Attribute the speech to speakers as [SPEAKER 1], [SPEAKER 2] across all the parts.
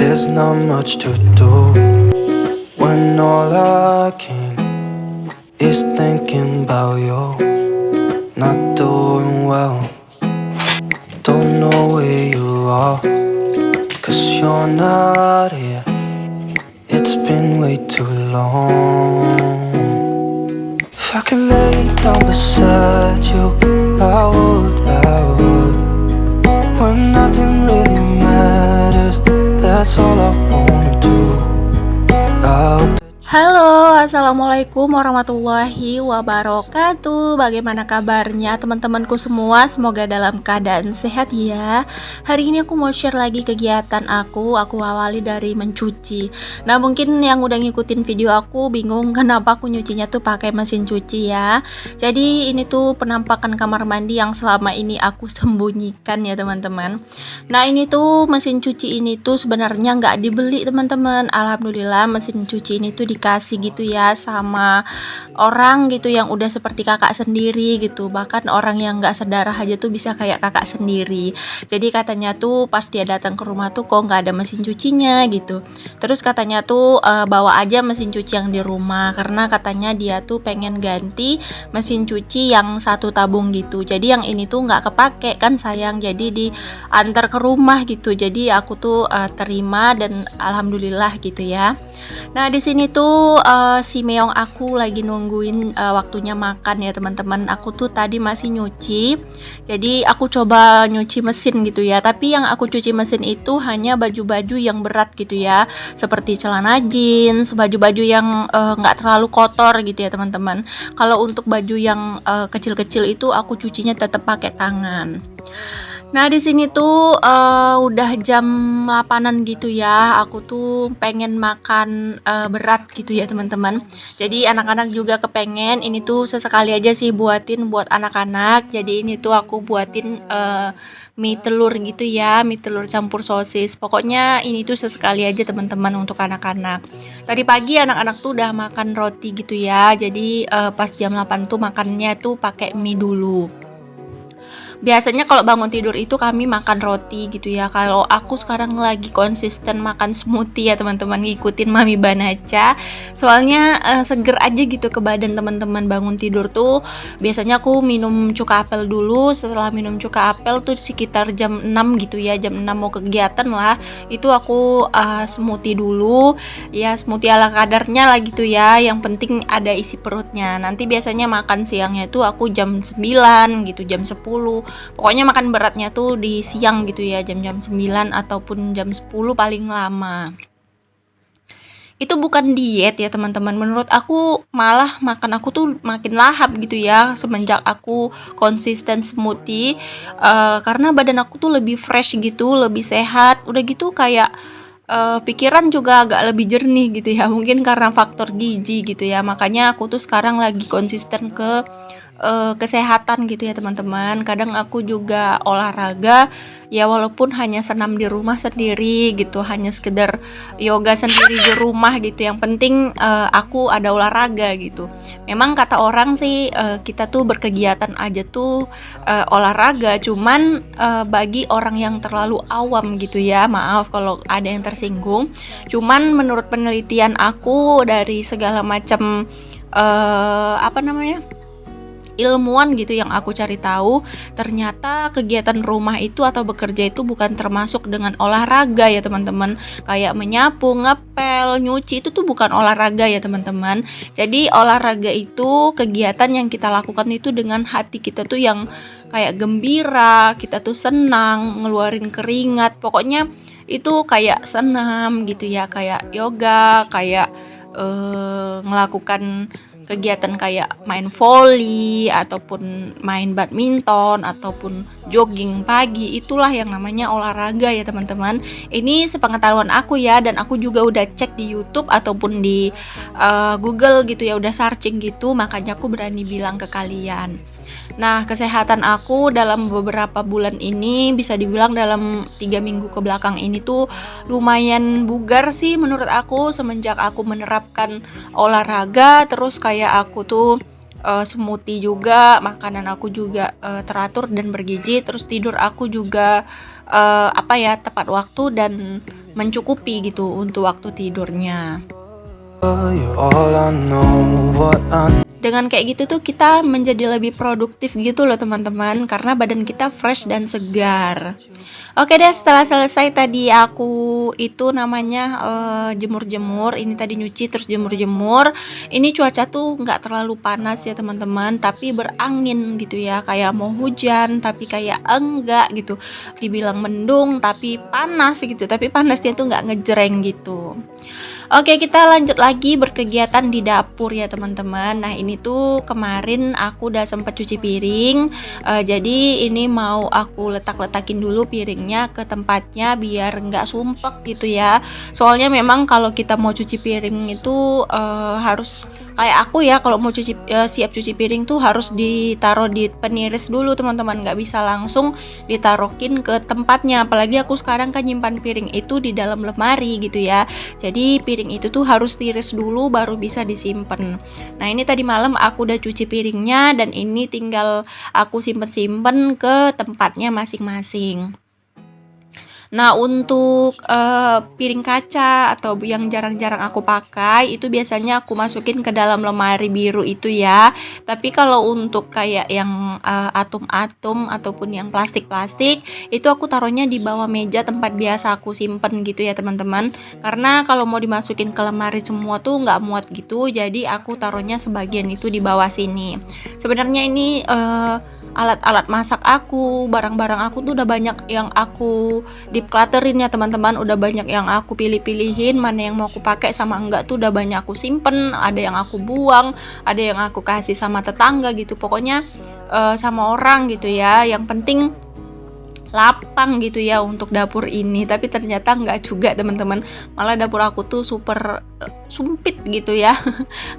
[SPEAKER 1] There's not much to do when all I can is thinking about you. Not doing well, don't know where you are, 'cause you're not here. It's been way too long. If I could lay down beside you, I would. When nothing really matters, that's all I wanna do. I hope
[SPEAKER 2] Halo, assalamualaikum warahmatullahi wabarakatuh. Bagaimana kabarnya teman-temanku semua? Semoga dalam keadaan sehat ya. Hari ini aku mau share lagi kegiatan aku awali dari mencuci. Nah, mungkin yang udah ngikutin video aku bingung kenapa aku nyucinya tuh pakai mesin cuci ya. Jadi ini tuh penampakan kamar mandi yang selama ini aku sembunyikan ya teman-teman. Nah, ini tuh mesin cuci ini tuh sebenarnya nggak dibeli teman-teman. Alhamdulillah mesin cuci ini tuh dikasih gitu ya sama orang gitu yang udah seperti kakak sendiri gitu. Bahkan orang yang nggak sedarah aja tuh bisa kayak kakak sendiri. Jadi katanya tuh pas dia datang ke rumah tuh kok nggak ada mesin cucinya gitu. Terus katanya tuh bawa aja mesin cuci yang di rumah karena katanya dia tuh pengen ganti mesin cuci yang satu tabung gitu. Jadi yang ini tuh nggak kepake kan sayang, jadi diantar ke rumah gitu. Jadi aku tuh terima dan alhamdulillah gitu ya. Nah, di sini tuh si meong aku lagi nungguin waktunya makan ya teman-teman. Aku tuh tadi masih nyuci. Jadi aku coba nyuci mesin gitu ya. Tapi yang aku cuci mesin itu hanya baju-baju yang berat gitu ya. Seperti celana jeans, baju-baju yang nggak terlalu kotor gitu ya teman-teman. Kalau untuk baju yang kecil-kecil itu aku cucinya tetap pakai tangan. Nah, di sini tuh udah jam 8-an gitu ya. Aku tuh pengen makan berat gitu ya, teman-teman. Jadi anak-anak juga kepengen. Ini tuh sesekali aja sih buatin buat anak-anak. Jadi ini tuh aku buatin mie telur gitu ya, mie telur campur sosis. Pokoknya ini tuh sesekali aja teman-teman untuk anak-anak. Tadi pagi anak-anak tuh udah makan roti gitu ya. Jadi pas jam 8 tuh makannya tuh pakai mie dulu. Biasanya kalau bangun tidur itu kami makan roti gitu ya. Kalau aku sekarang lagi konsisten makan smoothie ya teman-teman, ngikutin Mami Banaca. Soalnya seger aja gitu ke badan teman-teman. Bangun tidur tuh biasanya aku minum cuka apel dulu. Setelah minum cuka apel tuh sekitar jam 6 gitu ya. Jam 6 mau kegiatan lah. Itu aku smoothie dulu. Ya smoothie ala kadarnya lah gitu ya. Yang penting ada isi perutnya. Nanti biasanya makan siangnya tuh aku jam 9 gitu, jam 10. Pokoknya makan beratnya tuh di siang gitu ya, jam-jam 9 ataupun jam 10 paling lama. Itu bukan diet ya teman-teman, menurut aku malah makan aku tuh makin lahap gitu ya semenjak aku konsisten smoothie. Karena badan aku tuh lebih fresh gitu, lebih sehat, udah gitu kayak pikiran juga agak lebih jernih gitu ya, mungkin karena faktor gizi gitu ya. Makanya aku tuh sekarang lagi konsisten ke kesehatan gitu ya teman-teman. Kadang aku juga olahraga ya, walaupun hanya senam di rumah sendiri gitu, hanya sekedar yoga sendiri di rumah gitu. Yang penting aku ada olahraga gitu. Memang kata orang sih kita tuh berkegiatan aja tuh olahraga, cuman bagi orang yang terlalu awam gitu ya, maaf kalau ada yang tersinggung. Cuman menurut penelitian aku dari segala macam ilmuwan gitu yang aku cari tahu, ternyata kegiatan rumah itu atau bekerja itu bukan termasuk dengan olahraga ya teman-teman. Kayak menyapu, ngepel, nyuci itu tuh bukan olahraga ya teman-teman. Jadi olahraga itu kegiatan yang kita lakukan itu dengan hati kita tuh yang kayak gembira, kita tuh senang, ngeluarin keringat. Pokoknya itu kayak senam gitu ya, kayak yoga, kayak ngelakukan kegiatan kayak main volley ataupun main badminton ataupun jogging pagi, itulah yang namanya olahraga ya teman-teman. Ini sepengetahuan aku ya, dan aku juga udah cek di YouTube ataupun di Google gitu ya, udah searching gitu, makanya aku berani bilang ke kalian. Nah, kesehatan aku dalam beberapa bulan ini, bisa dibilang dalam 3 minggu ke belakang ini tuh lumayan bugar sih menurut aku, semenjak aku menerapkan olahraga. Terus kayak aku tuh smoothie juga, makanan aku juga teratur dan bergizi. Terus tidur aku juga tepat waktu dan mencukupi gitu untuk waktu tidurnya.
[SPEAKER 1] You're all I know, what I
[SPEAKER 2] Dengan kayak gitu tuh kita menjadi lebih produktif gitu loh teman-teman, karena badan kita fresh dan segar. Oke deh, setelah selesai tadi aku itu namanya jemur-jemur. Ini tadi nyuci terus jemur-jemur. Ini cuaca tuh nggak terlalu panas ya teman-teman, tapi berangin gitu ya, kayak mau hujan tapi kayak enggak gitu. Dibilang mendung tapi panas gitu, tapi panasnya tuh nggak ngejreng gitu. Oke, kita lanjut lagi berkegiatan di dapur ya teman-teman. Nah ini tuh kemarin aku udah sempet cuci piring. Jadi ini mau aku letak-letakin dulu piringnya ke tempatnya biar nggak sumpek gitu ya. Soalnya memang kalau kita mau cuci piring itu harus kayak aku ya, kalau mau siap cuci piring tuh harus ditaruh di peniris dulu teman-teman. Nggak bisa langsung ditaruhin ke tempatnya. Apalagi aku sekarang kan nyimpan piring itu di dalam lemari gitu ya. Jadi piring itu tuh harus tiris dulu baru bisa disimpan. Nah ini tadi malam aku udah cuci piringnya dan ini tinggal aku simpen-simpen ke tempatnya masing-masing. Nah untuk piring kaca atau yang jarang-jarang aku pakai itu biasanya aku masukin ke dalam lemari biru itu ya. Tapi kalau untuk kayak yang atom-atom ataupun yang plastik-plastik itu aku taruhnya di bawah meja tempat biasa aku simpen gitu ya teman-teman. Karena kalau mau dimasukin ke lemari semua tuh nggak muat gitu, jadi aku taruhnya sebagian itu di bawah sini. Sebenarnya ini alat-alat masak aku, barang-barang aku tuh udah banyak yang aku declutterin ya teman-teman. Udah banyak yang aku pilih-pilihin mana yang mau aku pakai sama enggak tuh udah banyak aku simpen. Ada yang aku buang, ada yang aku kasih sama tetangga gitu. Pokoknya sama orang gitu ya. Yang penting lapang gitu ya untuk dapur ini. Tapi ternyata enggak juga teman-teman. Malah dapur aku tuh super sumpit gitu ya.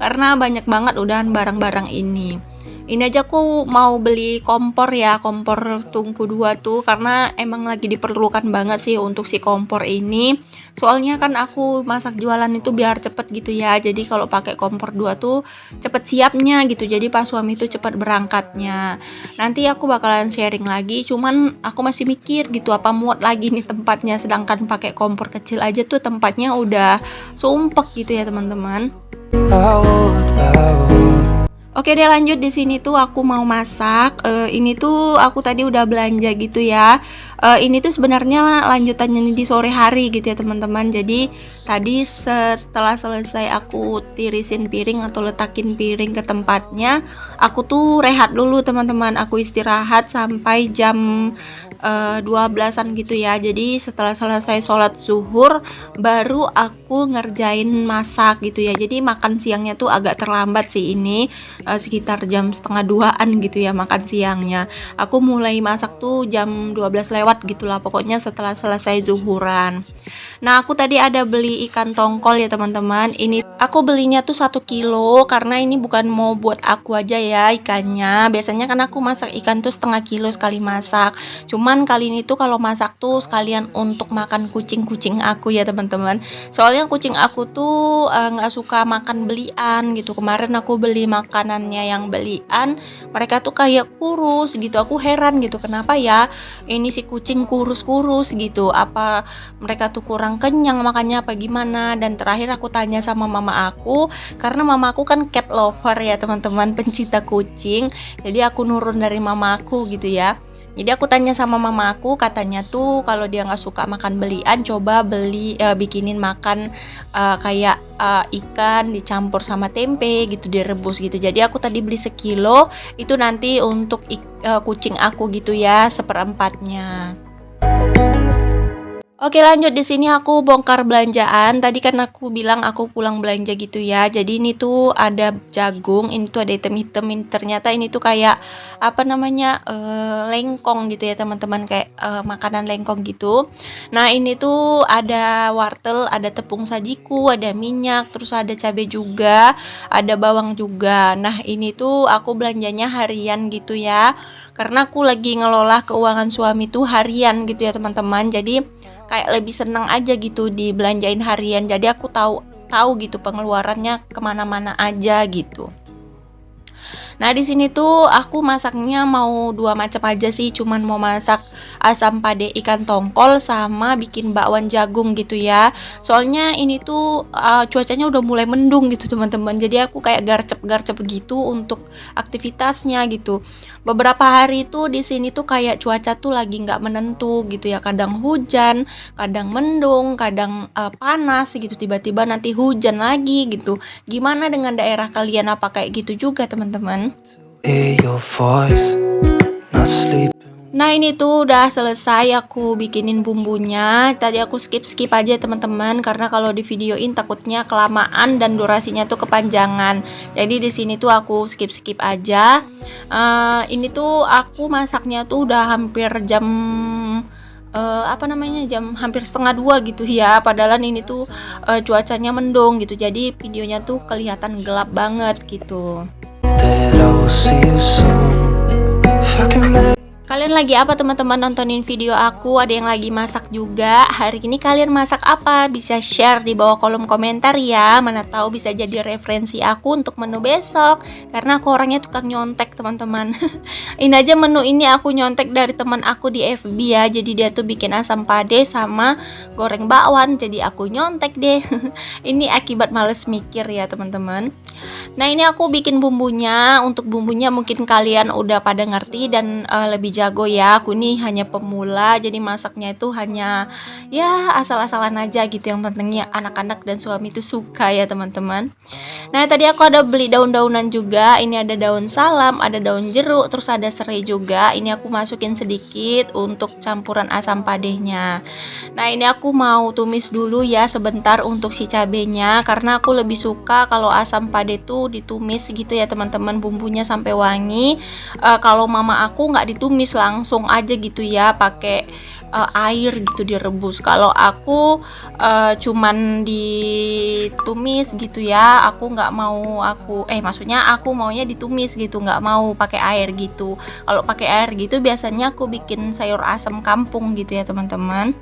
[SPEAKER 2] Karena banyak banget udahan barang-barang ini. Ini aja aku mau beli kompor ya, kompor tungku 2 tuh, karena emang lagi diperlukan banget sih untuk si kompor ini. Soalnya kan aku masak jualan itu biar cepet gitu ya. Jadi kalau pakai kompor 2 tuh cepet siapnya gitu. Jadi pas suami tuh cepet berangkatnya. Nanti aku bakalan sharing lagi, cuman aku masih mikir gitu apa muat lagi nih tempatnya. Sedangkan pakai kompor kecil aja tuh tempatnya udah sumpek gitu ya teman-teman.
[SPEAKER 1] would.
[SPEAKER 2] Oke deh, lanjut di sini tuh aku mau masak. Ini tuh aku tadi udah belanja gitu ya. Ini tuh sebenarnya lanjutannya di sore hari gitu ya teman-teman. Jadi tadi setelah selesai aku tirisin piring atau letakin piring ke tempatnya, aku tuh rehat dulu teman-teman. Aku istirahat sampai jam 12-an gitu ya. Jadi setelah selesai sholat zuhur baru aku ngerjain masak gitu ya. Jadi makan siangnya tuh agak terlambat sih ini. Sekitar jam setengah 2-an gitu ya makan siangnya. Aku mulai masak tuh jam 12 lewat gitulah pokoknya setelah selesai zuhuran. Nah aku tadi ada beli ikan tongkol ya teman-teman. Ini aku belinya tuh 1 kilo karena ini bukan mau buat aku aja ya ikannya. Biasanya kan aku masak ikan tuh setengah kilo sekali masak. Cuman kali ini tuh kalau masak tuh sekalian untuk makan kucing-kucing aku ya teman-teman. Soalnya kucing aku tuh nggak suka makan belian gitu. Kemarin aku beli makanannya yang belian, mereka tuh kayak kurus gitu. Aku heran gitu kenapa ya ini si kucing kurus-kurus gitu. Apa mereka tuh kurang kenyang makannya apa gimana? Dan terakhir aku tanya sama mama aku, karena mama aku kan cat lover ya teman-teman, pencinta kucing. Jadi aku nurun dari mama aku gitu ya. Jadi aku tanya sama mama aku, katanya tuh kalau dia nggak suka makan belian, coba bikinin makan kayak ikan dicampur sama tempe gitu, direbus gitu. Jadi aku tadi beli 1 kilo, itu nanti untuk kucing aku gitu ya, 1/4-nya. Oke lanjut, di sini aku bongkar belanjaan. Tadi kan aku bilang aku pulang belanja gitu ya. Jadi ini tuh ada jagung, ini tuh ada hitam-hitam. Ternyata ini tuh kayak apa namanya lengkong gitu ya teman-teman, kayak makanan lengkong gitu. Nah ini tuh ada wortel, ada tepung sajiku, ada minyak, terus ada cabai juga, ada bawang juga. Nah ini tuh aku belanjanya harian gitu ya. Karena aku lagi ngelola keuangan suami tuh harian gitu ya teman-teman. Jadi kayak lebih seneng aja gitu dibelanjain harian. Jadi aku tahu gitu pengeluarannya kemana-mana aja gitu. Nah, di sini tuh aku masaknya mau dua macam aja sih, cuman mau masak asam pade ikan tongkol sama bikin bakwan jagung gitu ya. Soalnya ini tuh cuacanya udah mulai mendung gitu teman-teman. Jadi aku kayak garcep-garcep gitu untuk aktivitasnya gitu. Beberapa hari tuh di sini tuh kayak cuaca tuh lagi nggak menentu gitu ya. Kadang hujan, kadang mendung, kadang panas gitu. Tiba-tiba nanti hujan lagi gitu. Gimana dengan daerah kalian, apa kayak gitu juga teman-teman?
[SPEAKER 1] Hear your voice, not sleep.
[SPEAKER 2] Nah, ini tuh udah selesai aku bikinin bumbunya. Tadi aku skip aja teman-teman karena kalau di videoin takutnya kelamaan dan durasinya tuh kepanjangan. Jadi di sini tuh aku skip aja. Ini tuh aku masaknya tuh udah hampir jam jam hampir setengah dua gitu ya. Padahal ini tuh cuacanya mendung gitu. Jadi videonya tuh kelihatan gelap banget gitu.
[SPEAKER 1] That I will see you soon. If I can let
[SPEAKER 2] Kalian lagi apa teman-teman nontonin video aku? Ada yang lagi masak juga. Hari ini kalian masak apa? Bisa share di bawah kolom komentar ya. Mana tahu bisa jadi referensi aku untuk menu besok. Karena aku orangnya tukang nyontek teman-teman. Ini aja menu ini aku nyontek dari teman aku di FB ya. Jadi dia tuh bikin asam pade sama goreng bakwan. Jadi aku nyontek deh. Ini akibat males mikir ya teman-teman. Nah, ini aku bikin bumbunya. Untuk bumbunya mungkin kalian udah pada ngerti dan lebih jago ya. Aku nih hanya pemula, jadi masaknya itu hanya ya asal-asalan aja gitu. Yang pentingnya anak-anak dan suami itu suka ya teman-teman. Nah, tadi aku ada beli daun-daunan juga. Ini ada daun salam, ada daun jeruk, terus ada serai juga. Ini aku masukin sedikit untuk campuran asam padehnya. Nah, ini aku mau tumis dulu ya sebentar untuk si cabenya, karena aku lebih suka kalau asam pade tuh ditumis gitu ya teman-teman, bumbunya sampai wangi. Kalau mama aku nggak ditumis, langsung aja gitu ya pakai air gitu direbus. Kalau aku cuman ditumis gitu ya. Aku nggak mau, maksudnya aku maunya ditumis gitu, nggak mau pakai air gitu. Kalau pakai air gitu biasanya aku bikin sayur asam kampung gitu ya teman-teman.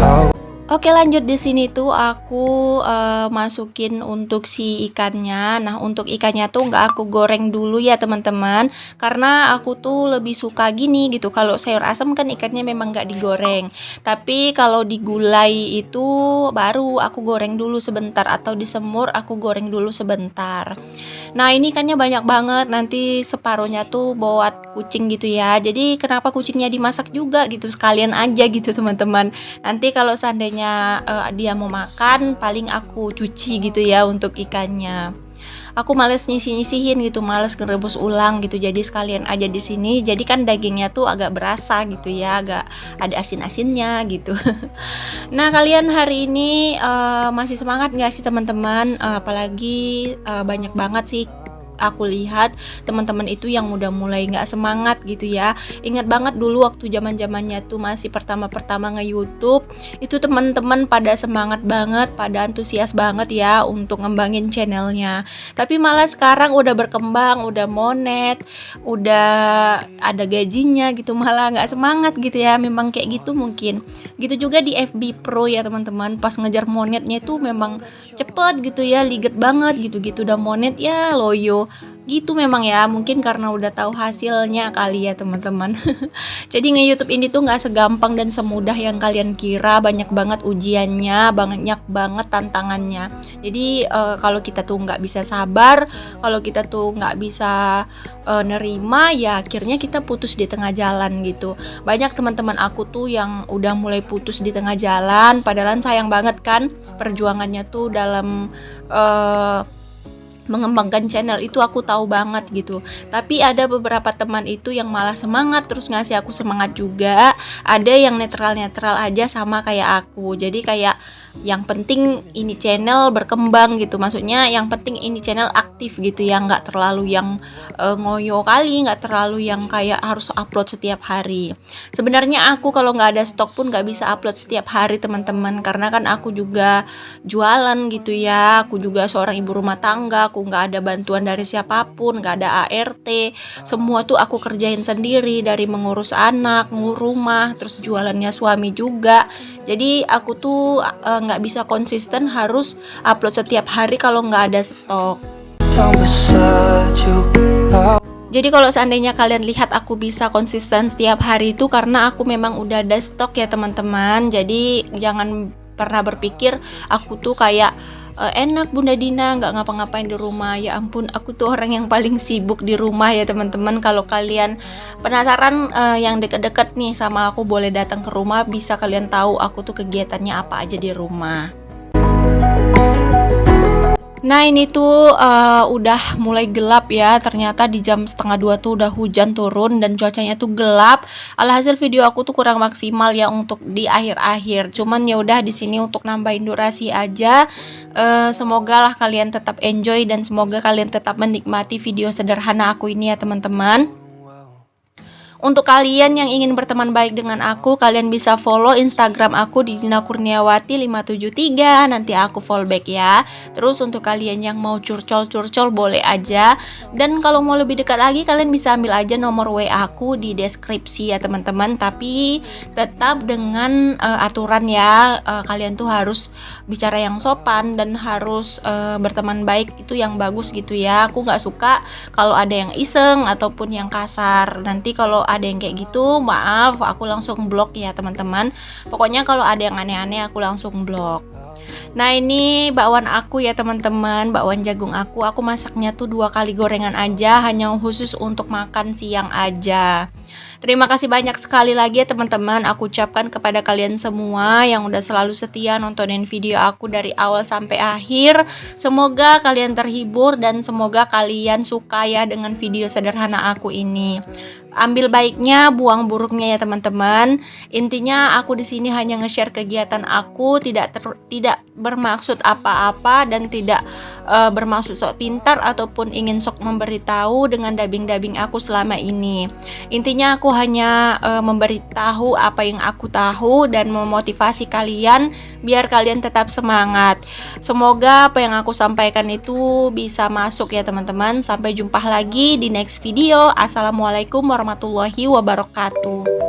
[SPEAKER 1] how
[SPEAKER 2] Oke, lanjut. Di sini tuh aku masukin untuk si ikannya. Nah, untuk ikannya tuh nggak aku goreng dulu ya teman-teman, karena aku tuh lebih suka gini gitu. Kalau sayur asam kan ikannya memang nggak digoreng, tapi kalau digulai itu baru aku goreng dulu sebentar, atau disemur aku goreng dulu sebentar. Nah, ini ikannya banyak banget, nanti separuhnya tuh buat kucing gitu ya. Jadi kenapa kucingnya dimasak juga gitu, sekalian aja gitu teman-teman. Nanti kalau seandainya dia mau makan, paling aku cuci gitu ya untuk ikannya. Aku males nyisihin gitu, males ngerebus ulang gitu. Jadi sekalian aja di sini. Jadi kan dagingnya tuh agak berasa gitu ya, agak ada asin-asinnya gitu. Nah, kalian hari ini masih semangat nggak sih teman-teman? Apalagi banyak banget sih aku lihat teman-teman itu yang udah mulai nggak semangat gitu ya. Ingat banget dulu waktu zaman-zamannya tuh masih pertama-pertama nge-YouTube, itu teman-teman pada semangat banget, pada antusias banget ya untuk ngembangin channelnya. Tapi malah sekarang udah berkembang, udah monet, udah ada gajinya gitu, malah nggak semangat gitu ya. Memang kayak gitu mungkin. Gitu juga di FB Pro ya teman-teman, pas ngejar monetnya tuh memang cepet gitu ya, liget banget gitu-gitu udah monet ya loyo gitu memang ya, mungkin karena udah tahu hasilnya kali ya teman-teman. Jadi nge-YouTube ini tuh nggak segampang dan semudah yang kalian kira, banyak banget ujiannya, banyak banget tantangannya. Jadi kalau kita tuh nggak bisa sabar, kalau kita tuh nggak bisa nerima, ya akhirnya kita putus di tengah jalan gitu. Banyak teman-teman aku tuh yang udah mulai putus di tengah jalan, padahal sayang banget kan perjuangannya tuh dalam mengembangkan channel itu, aku tahu banget gitu. Tapi ada beberapa teman itu yang malah semangat terus ngasih aku semangat juga. Ada yang netral-netral aja sama kayak aku. Jadi kayak yang penting ini channel berkembang gitu, maksudnya yang penting ini channel aktif gitu ya, nggak terlalu yang ngoyo kali, nggak terlalu yang kayak harus upload setiap hari. Sebenarnya aku kalau nggak ada stok pun nggak bisa upload setiap hari teman-teman, karena kan aku juga jualan gitu ya, aku juga seorang ibu rumah tangga, aku nggak ada bantuan dari siapapun, nggak ada ART, semua tuh aku kerjain sendiri, dari mengurus anak, ngurus rumah, terus jualannya suami juga. Jadi aku tuh nggak bisa konsisten harus upload setiap hari kalau nggak ada stok.
[SPEAKER 1] down beside you.
[SPEAKER 2] Jadi kalau seandainya kalian lihat aku bisa konsisten setiap hari itu karena aku memang udah ada stok ya teman-teman. Jadi jangan pernah berpikir aku tuh kayak enak Bunda Dina nggak ngapa-ngapain di rumah. Ya ampun, aku tuh orang yang paling sibuk di rumah ya teman-teman. Kalau kalian penasaran yang deket-deket nih sama aku, boleh datang ke rumah, bisa kalian tahu aku tuh kegiatannya apa aja di rumah. Nah ini tuh udah mulai gelap ya. Ternyata di jam 1:30 tuh udah hujan turun dan cuacanya tuh gelap. Alhasil video aku tuh kurang maksimal ya untuk di akhir-akhir. Cuman ya udah di sini untuk nambahin durasi aja. Semoga lah kalian tetap enjoy dan semoga kalian tetap menikmati video sederhana aku ini ya teman-teman. Untuk kalian yang ingin berteman baik dengan aku, kalian bisa follow Instagram aku di Dina Kurniawati 573. Nanti aku follow back ya. Terus untuk kalian yang mau curcol boleh aja. Dan kalau mau lebih dekat lagi, kalian bisa ambil aja nomor WA aku di deskripsi ya teman-teman. Tapi tetap dengan aturan ya. Kalian tuh harus bicara yang sopan dan harus berteman baik, itu yang bagus gitu ya. Aku nggak suka kalau ada yang iseng ataupun yang kasar. Nanti kalau ada yang kayak gitu, maaf, aku langsung blok ya teman-teman. Pokoknya kalau ada yang aneh-aneh aku langsung blok. Nah ini bakwan aku ya teman-teman, bakwan jagung aku masaknya tuh 2 kali gorengan aja, hanya khusus untuk makan siang aja. Terima kasih banyak sekali lagi ya teman-teman, aku ucapkan kepada kalian semua yang udah selalu setia nontonin video aku dari awal sampai akhir. Semoga kalian terhibur dan semoga kalian suka ya dengan video sederhana aku ini. Ambil baiknya, buang buruknya ya teman-teman. Intinya aku di sini hanya nge-share kegiatan aku, tidak bermaksud apa-apa dan tidak bermaksud sok pintar ataupun ingin sok memberitahu dengan dubbing aku selama ini. Intinya aku hanya memberitahu apa yang aku tahu dan memotivasi kalian biar kalian tetap semangat. Semoga apa yang aku sampaikan itu bisa masuk ya teman-teman. Sampai jumpa lagi di next video. Assalamualaikum warahmatullahi wabarakatuh.